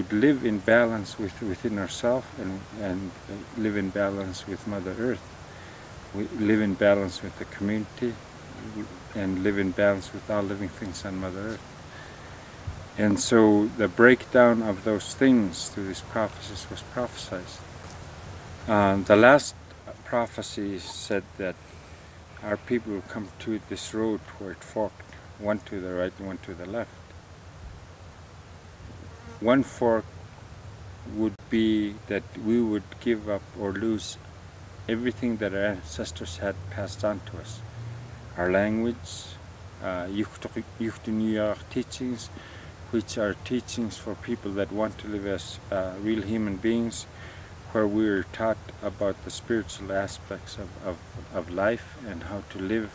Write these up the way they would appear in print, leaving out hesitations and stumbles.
would live in balance within ourselves and live in balance with Mother Earth. We live in balance with the community and live in balance with all living things on Mother Earth. And so the breakdown of those things through these prophecies was prophesied. The last prophecy said that our people will come to this road where it forked, one to the right and one to the left. One fork would be that we would give up or lose everything that our ancestors had passed on to us. Our language, Yuchtuniya teachings, which are teachings for people that want to live as real human beings, where we are taught about the spiritual aspects of life and how to live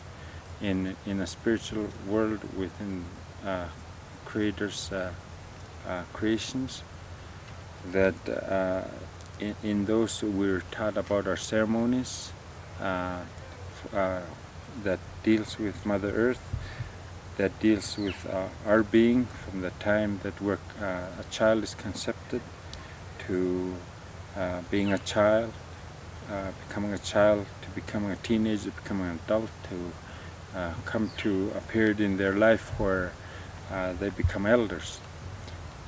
in a spiritual world within Creator's creations. That in those we're taught about our ceremonies that deals with Mother Earth, that deals with our being from the time that a child is conceived to being a child, becoming a child, to becoming a teenager, becoming an adult, to come to a period in their life where they become elders.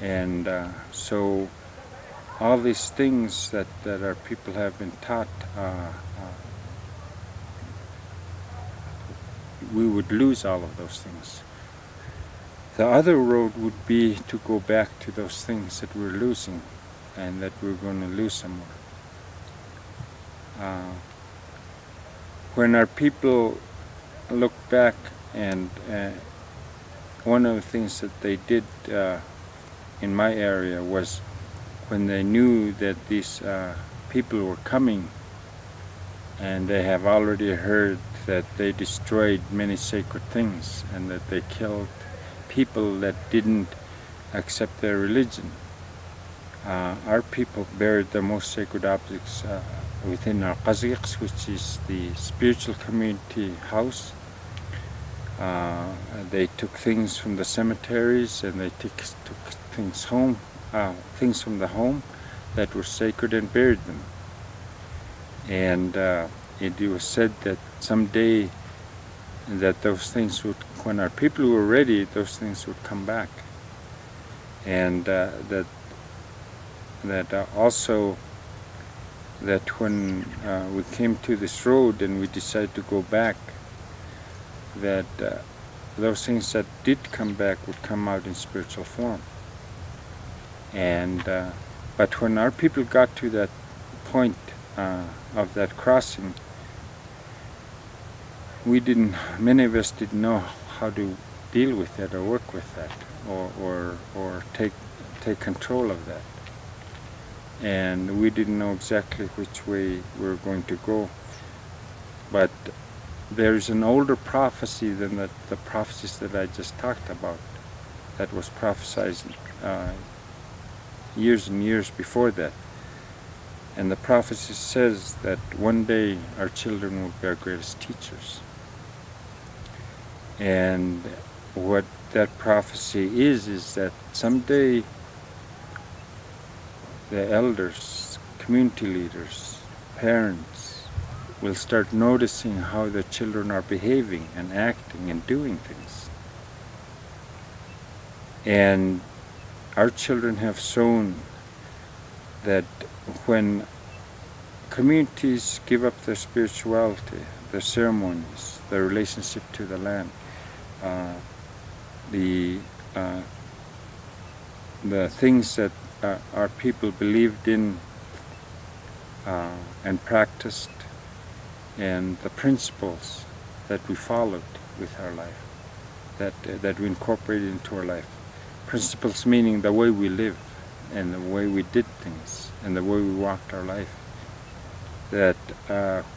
And so all these things that our people have been taught, we would lose all of those things. The other road would be to go back to those things that we're losing and that we're going to lose some more. When our people look back, and one of the things that they did in my area was when they knew that these people were coming, and they have already heard that they destroyed many sacred things and that they killed people that didn't accept their religion. Our people buried the most sacred objects within our qaziqs, which is the spiritual community house. They took things from the cemeteries, and they took things home, things from the home that were sacred, and buried them. And it was said that someday that those things would, when our people were ready, those things would come back. And also that when we came to this road and we decided to go back, that those things that did come back would come out in spiritual form. And but when our people got to that point of that crossing, many of us didn't know how to deal with that or work with that, or take control of that. And we didn't know exactly which way we were going to go. But there's an older prophecy than the prophecies that I just talked about, that was prophesied years and years before that. And the prophecy says that one day our children will be our greatest teachers. And what that prophecy is that someday the elders, community leaders, parents will start noticing how their children are behaving and acting and doing things. And our children have shown that when communities give up their spirituality, their ceremonies, their relationship to the land, the things that our people believed in and practiced, and the principles that we followed with our life, that we incorporated into our life. Principles meaning the way we live and the way we did things and the way we walked our life. That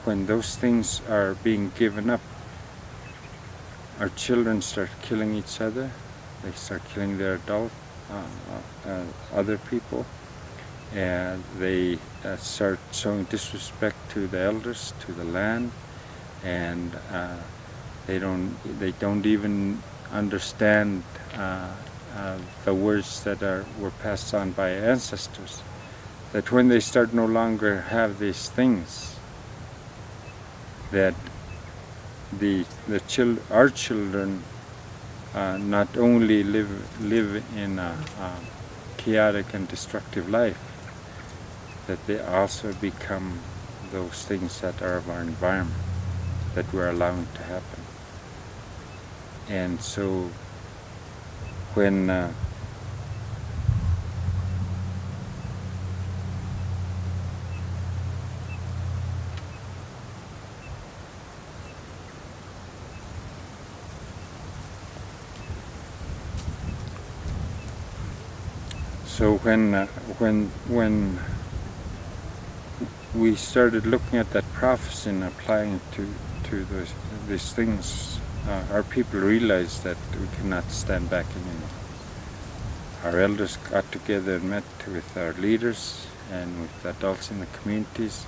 when those things are being given up, our children start killing each other, they start killing their adult, other people, and they start showing disrespect to the elders, to the land, and they don't even understand the words that were passed on by ancestors, that when they start no longer have these things, that our children not only live in a chaotic and destructive life, that they also become those things that are of our environment, that we're allowing to happen. And so when when we started looking at that prophecy and applying it to these things, our people realized that we cannot stand back anymore. Our elders got together and met with our leaders and with adults in the communities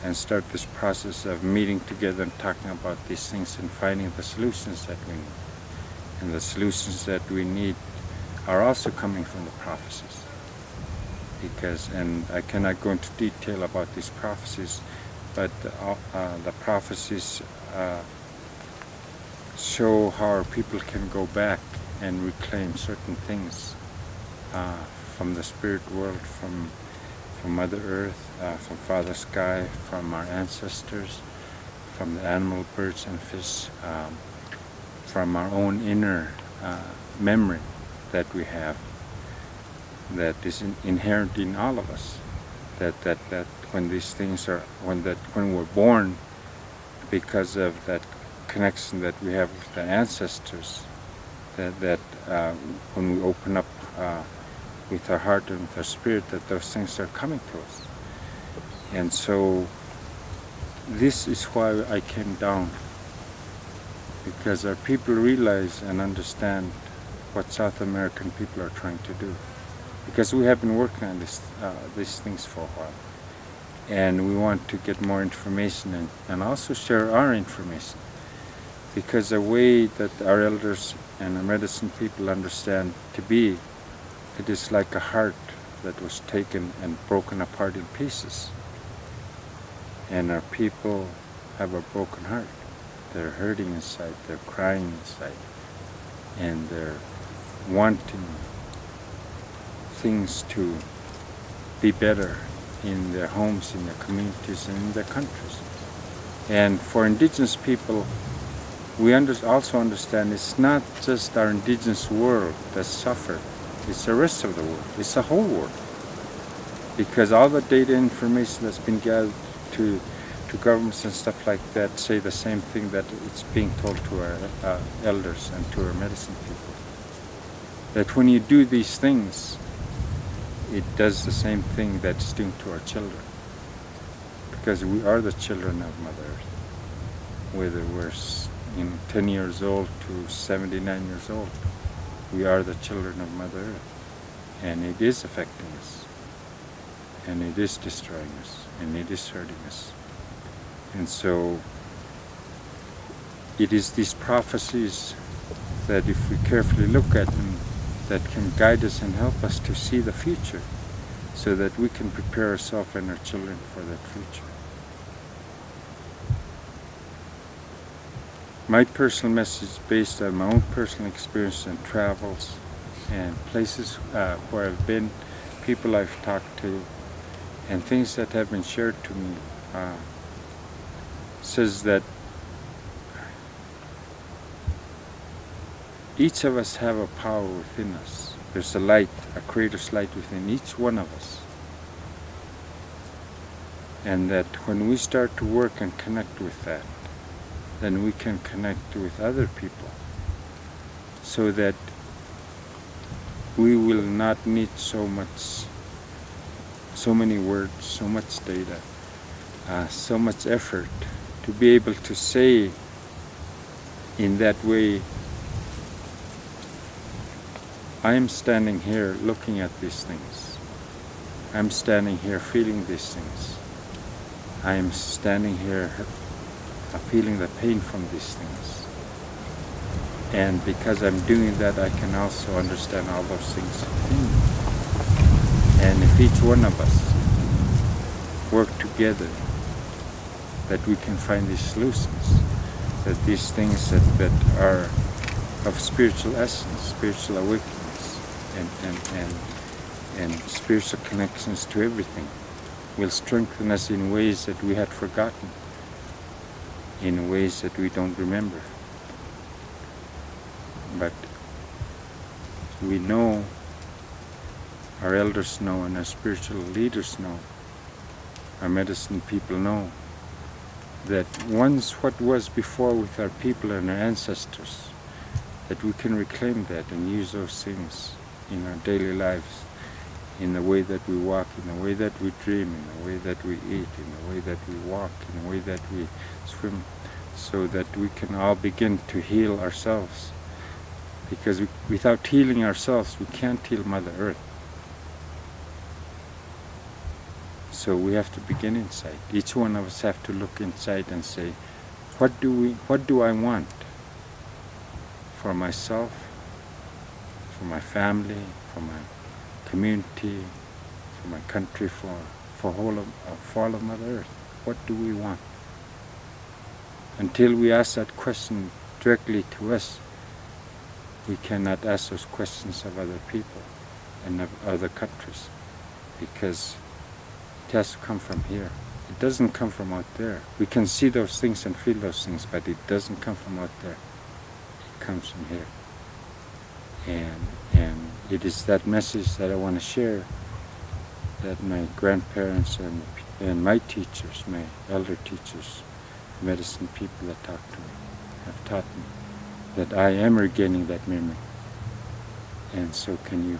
and start this process of meeting together and talking about these things and finding the solutions that we need. And the solutions that we need are also coming from the prophecies. And I cannot go into detail about these prophecies, but the prophecies show how our people can go back and reclaim certain things from the spirit world, from Mother Earth, from Father Sky, from our ancestors, from the animal, birds and fish, from our own inner memory that we have, that is inherent in all of us. That when these things are, when we're born, because of that connection that we have with the ancestors, that when we open up with our heart and with our spirit, that those things are coming to us. And so this is why I came down, because our people realize and understand what South American people are trying to do. Because we have been working on these things for a while. And we want to get more information and also share our information. Because the way that our elders and our medicine people understand to be, it is like a heart that was taken and broken apart in pieces. And our people have a broken heart. They're hurting inside, they're crying inside, and they're wanting things to be better in their homes, in their communities, and in their countries. And for Indigenous people, we also understand it's not just our Indigenous world that suffered, it's the rest of the world, it's the whole world. Because all the data information that's been gathered to governments and stuff like that say the same thing that it's being told to our elders and to our medicine people. That when you do these things, it does the same thing that it's doing to our children. Because we are the children of Mother Earth. Whether we're 10 years old to 79 years old, we are the children of Mother Earth. And it is affecting us. And it is destroying us. And it is hurting us. And so it is these prophecies that if we carefully look at them, that can guide us and help us to see the future, so that we can prepare ourselves and our children for that future. My personal message is based on my own personal experience and travels and places where I've been, people I've talked to, and things that have been shared to me, says that each of us have a power within us. There's a light, a creator's light within each one of us. And that when we start to work and connect with that, then we can connect with other people, so that we will not need so many words, so much data, so much effort to be able to say in that way, I am standing here looking at these things. I'm standing here feeling these things. I am standing here feeling the pain from these things. And because I'm doing that, I can also understand all those things. And if each one of us work together, that we can find these solutions, that these things that are of spiritual essence, spiritual awakenings, and spiritual connections to everything, will strengthen us in ways that we had forgotten, in ways that we don't remember. But we know, our elders know, and our spiritual leaders know, our medicine people know, that once what was before with our people and our ancestors, that we can reclaim that and use those things in our daily lives, in the way that we walk, in the way that we dream, in the way that we eat, in the way that we walk, in the way that we swim, so that we can all begin to heal ourselves. Because without healing ourselves, we can't heal Mother Earth. So we have to begin inside. Each one of us have to look inside and say, what do I want for myself, for my family, for my community, for my country, for all of Mother Earth? What do we want? Until we ask that question directly to us, we cannot ask those questions of other people and of other countries, because it has to come from here. It doesn't come from out there. We can see those things and feel those things, but it doesn't come from out there. It comes from here. And it is that message that I want to share, that my grandparents and my teachers, my elder teachers, medicine people that talk to me, have taught me, that I am regaining that memory. And so can you.